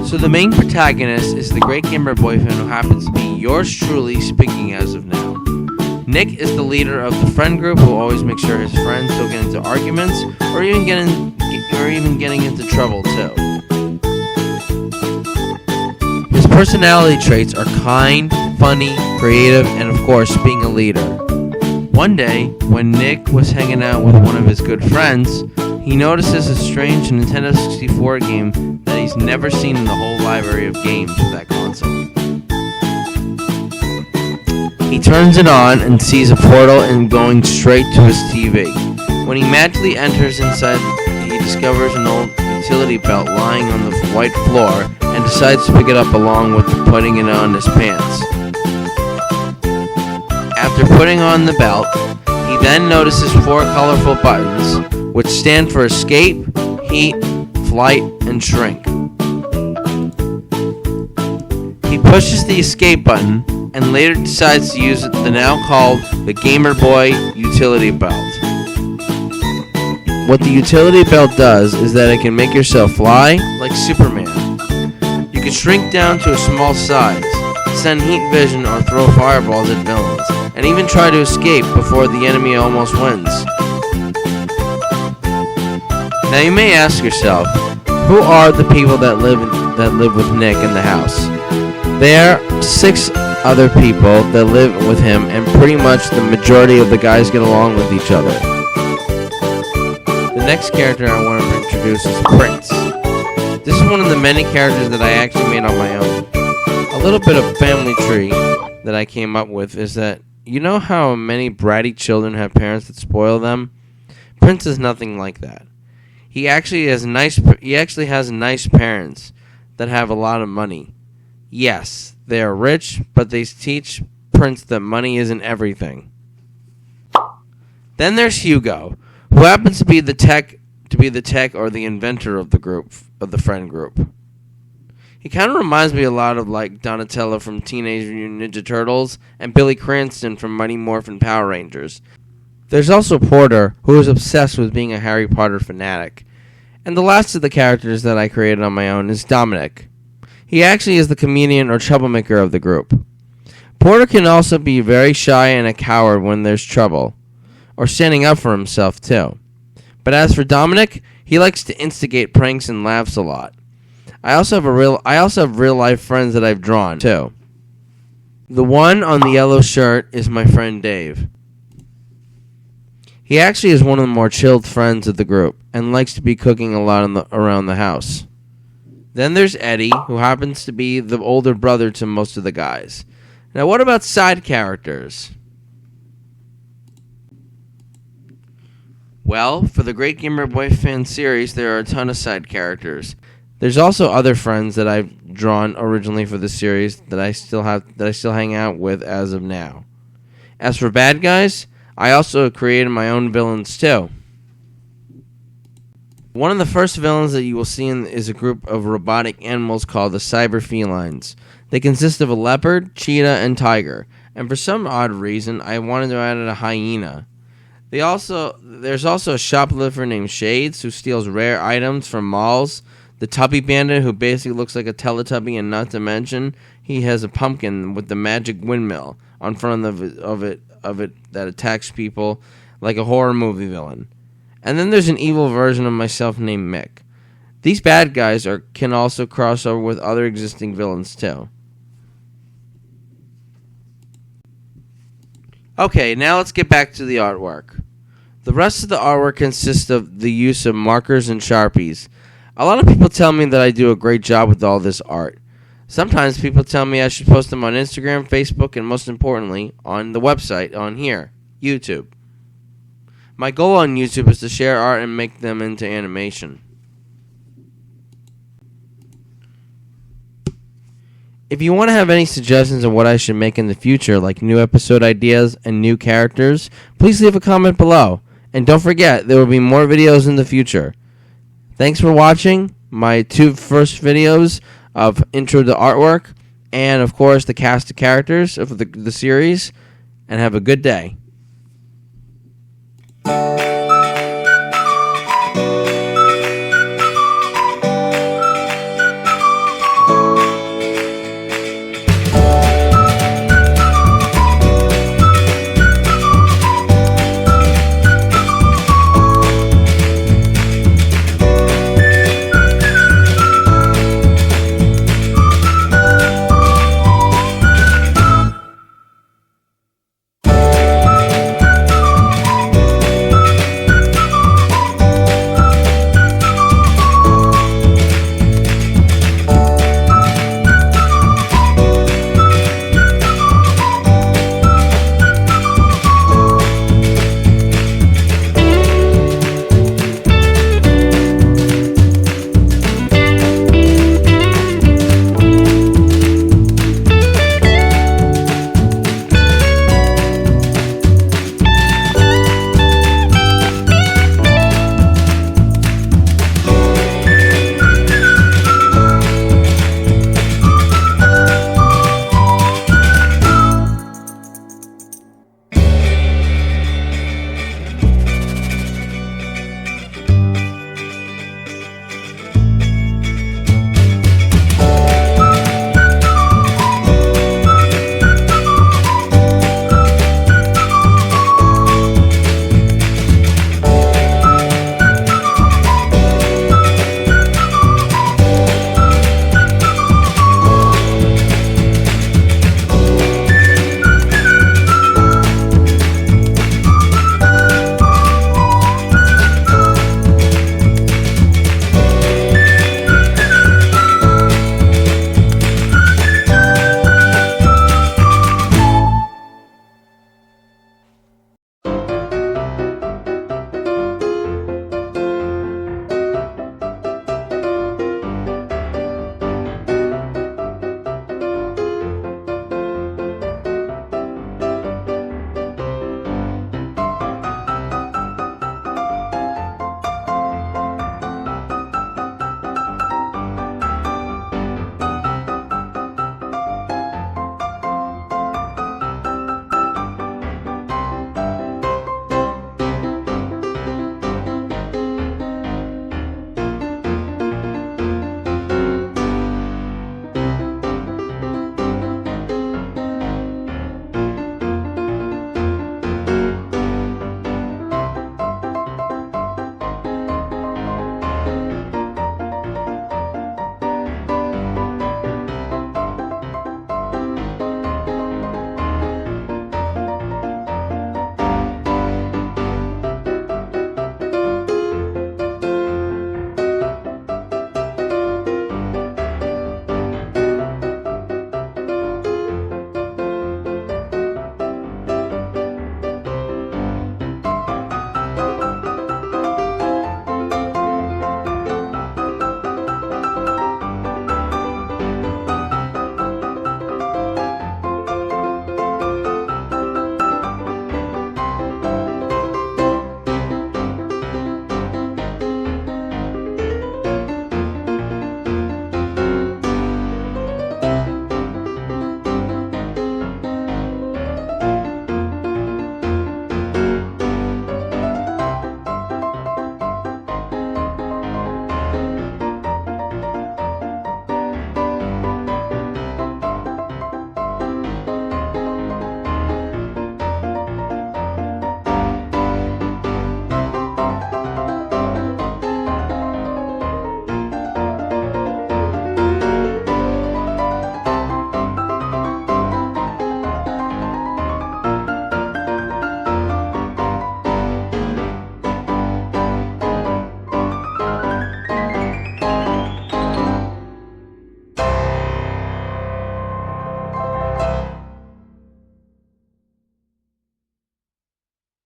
So the main protagonist is the great gamer boyfriend who happens to be yours truly, speaking as of now. Nick is the leader of the friend group who always makes sure his friends don't get into arguments or even getting into trouble too. His personality traits are kind, funny, creative, and of course being a leader. One day, when Nick was hanging out with one of his good friends, he notices a strange Nintendo 64 game that he's never seen in the whole library of games for that console. He turns it on and sees a portal and going straight to his TV. When he magically enters inside, he discovers an old utility belt lying on the white floor and decides to pick it up along with putting it on his pants. After putting on the belt, he then notices 4 colorful buttons, which stand for escape, heat, flight, and shrink. He pushes the escape button and later decides to use the now called the Gamer Boy utility belt. What the utility belt does is that it can make yourself fly like Superman. You can shrink down to a small size, send heat vision or throw fireballs at villains, and even try to escape before the enemy almost wins. Now you may ask yourself, who are the people that live with Nick in the house? There are 6 other people that live with him, and pretty much the majority of the guys get along with each other. The next character I want to introduce is Prince. This is one of the many characters that I actually made on my own. A little bit of family tree that I came up with is that, you know how many bratty children have parents that spoil them? Prince is nothing like that. He actually has nice parents that have a lot of money. Yes, they are rich, but they teach Prince that money isn't everything. Then there's Hugo, who happens to be the tech or the inventor of the friend group. He kind of reminds me a lot of like Donatello from Teenage Mutant Ninja Turtles and Billy Cranston from Mighty Morphin Power Rangers. There's also Porter, who is obsessed with being a Harry Potter fanatic. And the last of the characters that I created on my own is Dominick. He actually is the comedian or troublemaker of the group. Porter can also be very shy and a coward when there's trouble, or standing up for himself too. But as for Dominick, he likes to instigate pranks and laughs a lot. I also have real life friends that I've drawn too. The one on the yellow shirt is my friend Dave. He actually is one of the more chilled friends of the group and likes to be cooking a lot around the house. Then there's Eddie, who happens to be the older brother to most of the guys. Now, what about side characters? Well, for the Great Gamer Boy fan series, there are a ton of side characters. There's also other friends that I've drawn originally for the series that I still hang out with as of now. As for bad guys, I also created my own villains too. One of the first villains that you will see is a group of robotic animals called the Cyber Felines. They consist of a leopard, cheetah, and tiger. And for some odd reason, I wanted to add a hyena. There's also a shoplifter named Shadez who steals rare items from malls. The Tubby Bandit, who basically looks like a Teletubby, and not to mention, he has a pumpkin with the magic windmill on front of it that attacks people like a horror movie villain. And then there's an evil version of myself named Mick. These bad guys can also cross over with other existing villains too. Okay, now let's get back to the artwork. The rest of the artwork consists of the use of markers and Sharpies. A lot of people tell me that I do a great job with all this art. Sometimes people tell me I should post them on Instagram, Facebook, and most importantly, on the website on here, YouTube. My goal on YouTube is to share art and make them into animation. If you want to have any suggestions on what I should make in the future, like new episode ideas and new characters, please leave a comment below. And don't forget, there will be more videos in the future. Thanks for watching my 2 first videos of Intro to Artwork and, of course, the cast of characters of the series. And have a good day.